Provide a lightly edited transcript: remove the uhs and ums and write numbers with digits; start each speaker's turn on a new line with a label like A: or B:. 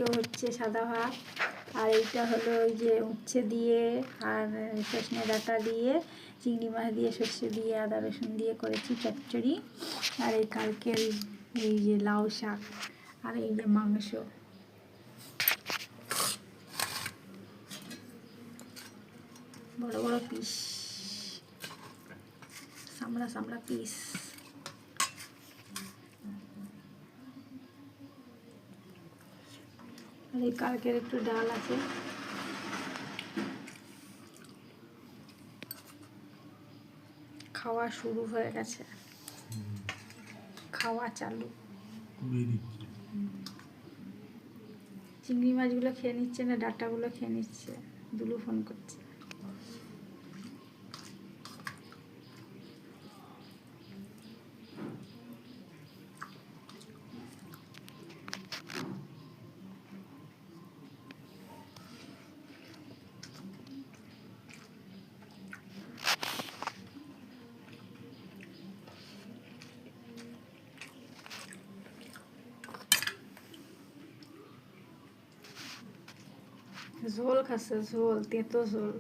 A: এদিকেও হচ্ছে সাদা ভাত। আর এইটা হলো ওই যে উচ্ছে দিয়ে আর সজনে ডাঁটা দিয়ে চিংড়ি মাছ দিয়ে সর্ষে দিয়ে আদা রসুন দিয়ে করেছি চচ্চড়ি। আর এই কালকের এই যে লাউ শাক আর এই যে মাংস। বড় বড় পিস, সামড়া সামড়া পিস। আর এই কালকের একটু ডাল আছে। খাওয়া শুরু হয়ে গেছে, খাওয়া চালু। চিংড়ি মাছগুলো খেয়ে নিচ্ছে না, ডাঁটাগুলো খেয়ে নিচ্ছে। দুলু ফোন করছে। ঝোল খাচ্ছে, ঝোল, তেঁতো ঝোল।